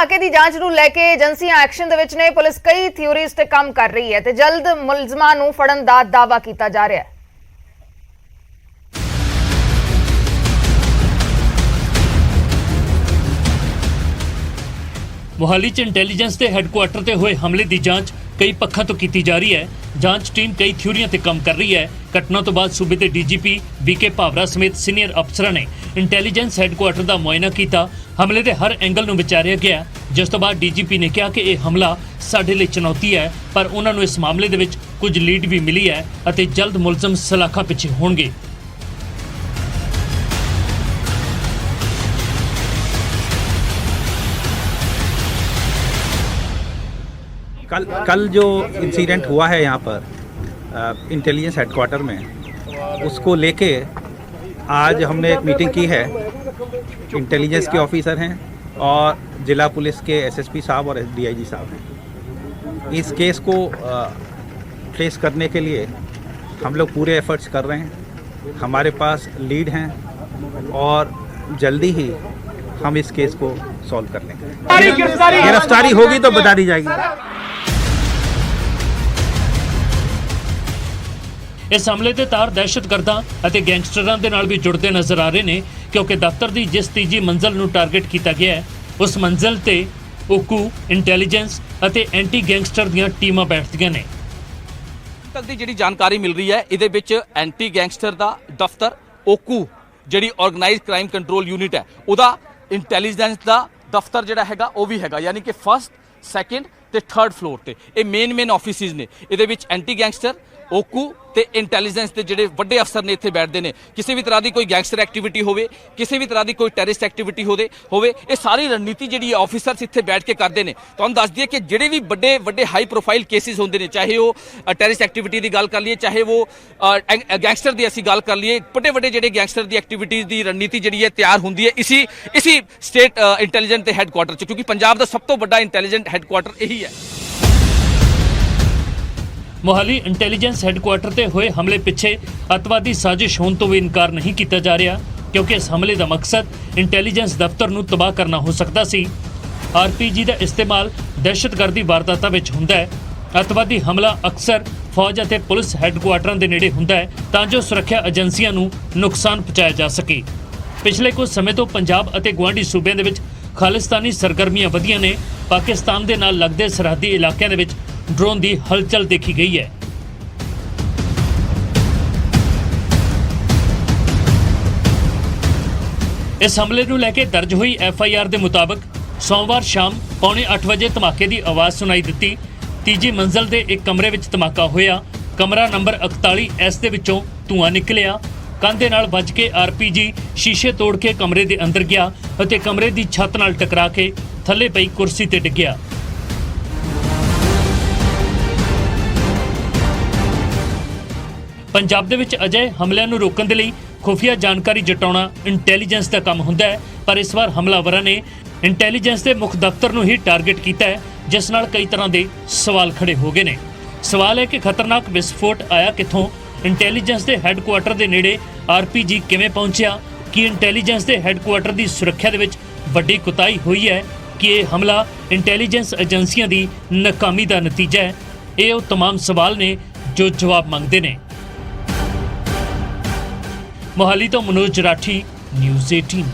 ਧਮਾਕੇ ਦੀ ਜਾਂਚ ਨੂੰ ਲੈ ਕੇ ਏਜੰਸੀਆਂ ਐਕਸ਼ਨ ਦੇ ਵਿੱਚ ਨੇ। ਪੁਲਿਸ ਕਈ ਥਿਊਰੀਜ਼ ਤੇ ਕੰਮ ਕਰ ਰਹੀ ਹੈ ਤੇ ਜਲਦ ਮੁਲਜ਼ਮਾਂ ਨੂੰ ਫੜਨ ਦਾ ਦਾਅਵਾ ਕੀਤਾ ਜਾ ਰਿਹਾ ਹੈ। मोहाली च इंटैलीजेंस के हैडकुआटर ते हुए हमले की जांच कई पक्षों तो की जा रही है। जांच टीम कई थ्योरियां ते काम कर रही है। घटना तो बाद सूबे के डीजीपी वीके भावरा समेत सीनियर अफसरां ने इंटैलीजेंस हैडकुआटर का मुआयना किया। हमले के हर एंगल नूं विचारिया गया, जिस तो बाद डीजीपी ने कहा कि यह हमला साडे लई चुनौती है, पर उन्होंने इस मामले दे विच कुछ लीड भी मिली है अते जल्द मुलजम सलाखा पिछे होणगे। कल जो इंसिडेंट हुआ है यहाँ पर इंटेलिजेंस हेडक्वार्टर में, उसको लेके आज हमने एक मीटिंग की है। इंटेलिजेंस के ऑफिसर हैं और ज़िला पुलिस के एसएसपी साहब और डीआईजी साहब हैं। इस केस को ट्रेस करने के लिए हम लोग पूरे एफर्ट्स कर रहे हैं। हमारे पास लीड हैं और जल्दी ही हम इस केस को सॉल्व कर लेंगे। गिरफ्तारी होगी तो बता दी जाएगी। इस हमले के तार दहशतगर्दां अते गैंगस्टरां दे नाल भी जुड़ते नजर आ रहे हैं, क्योंकि दफ्तर की जिस तीजी मंजिल नूं टारगेट किया गया है, उस मंजिल ते ओकू, इंटैलीजेंस अते एंटी गैंगस्टर दीआं टीमां बैठदियां ने। तक दी जिहड़ी जानकारी मिल रही है, इहदे विच एंटी गैंगस्टर दा दफ्तर, ओकू जिहड़ी ऑर्गेनाइज क्राइम कंट्रोल यूनिट है, उहदा इंटैलीजेंस दा दफ्तर जिहड़ा हैगा वो भी हैगा, यानी कि फर्स्ट, सैकेंड ते थर्ड फ्लोर ते ये मेन ऑफिसिस ने। इहदे विच एंटी गैंगस्टर, ओकू ते इंटैलीजेंस के जिहड़े वड्डे अफसर ने इत्थे बैठते हैं। किसी भी तरह की कोई गैंगस्टर एक्टिविटी होवे, किसी भी तरह की कोई टैरिस्ट एक्टिविटी होवे, ये सारी रणनीति जिहड़ी ऑफिसर्स इत्थे बैठ के करते हैं। तुहानूं दस दईए कि जिहड़े भी वड्डे हाई प्रोफाइल केसिस होंदे ने, चाहे वो टैरिस्ट एक्टिविटी की गल कर लीए, चाहे वो गैंगस्टर की असीं गल कर लीए, वड्डे जिहड़े गैंगस्टर की एक्टिविटीज़ की रणनीति जिहड़ी है तैयार होंदी है इसी स्टेट इंटैलीजेंस के हैडकुआटर च, क्योंकि पंजाब का सब तो वड्डा इंटैलीजेंस हैडकुआटर यही है। मोहाली इंटैलीजेंस हैडकुआटर ते हुए हमले पिछे अतवादी साजिश होने तो भी इनकार नहीं किया जा रहा, क्योंकि इस हमले का मकसद इंटैलीजेंस दफ्तर नूं तबाह करना हो सकता सी। RPG का इस्तेमाल दहशतगर्दी वारदातां विच हुंदा है। अतवादी हमला अक्सर फौज अते पुलिस हैडकुआटरां दे नेड़े हुंदा है, तां जो सुरक्षा एजेंसियां नूं नुकसान पहुंचाया जा सके। पिछले कुछ समय तो पंजाब अते गुआंढी सूबਿਆਂ ਦੇ ਵਿੱਚ खालिस्तानी सरगर्मियां वधियां ने। पाकिस्तान ਦੇ ਨਾਲ लगदे सरहदी इलाकों ਦੇ ਵਿੱਚ ड्रोन की हलचल देखी गई है। इस हमले को लैके दर्ज हुई FIR के मुताबिक सोमवार शाम 7:45 बजे धमाके की आवाज़ सुनाई दी। तीजी मंजिल के एक कमरे में धमाका होया। कमरा नंबर 41S के विचों धुआं निकलिया। कंध नाल वज के RPG शीशे तोड़ के कमरे के अंदर गया और कमरे की छत नाल टकरा के थले पई कुर्सी ते डिग्या। पंजाब दे विच अजे हमलिਆਂ ਨੂੰ रोकण ਦੇ ਲਈ खुफिया जानकारी जटाउणा इंटैलीजेंस का काम हुंदा है, पर इस बार हमलावरां ने इंटैलीजेंस के मुख दफ्तर ਨੂੰ ही टारगेट किया है, जिस नाल कई तरह के सवाल खड़े हो गए ने। सवाल है कि खतरनाक विस्फोट आया कित्थों, इंटैलीजेंस के हैडकुआटर के नेड़े RPG किवें पहुंचिया, कि इंटैलीजेंस के हैडकुआटर की सुरक्षा दे विच वड्डी कुताही हुई है, कि यह हमला इंटैलीजेंस एजेंसियां की नाकामी का नतीजा है। ये वो तमाम सवाल ने जो जवाब मंगते हैं। मोहाली तो मनोज राठी, न्यूज़ 18।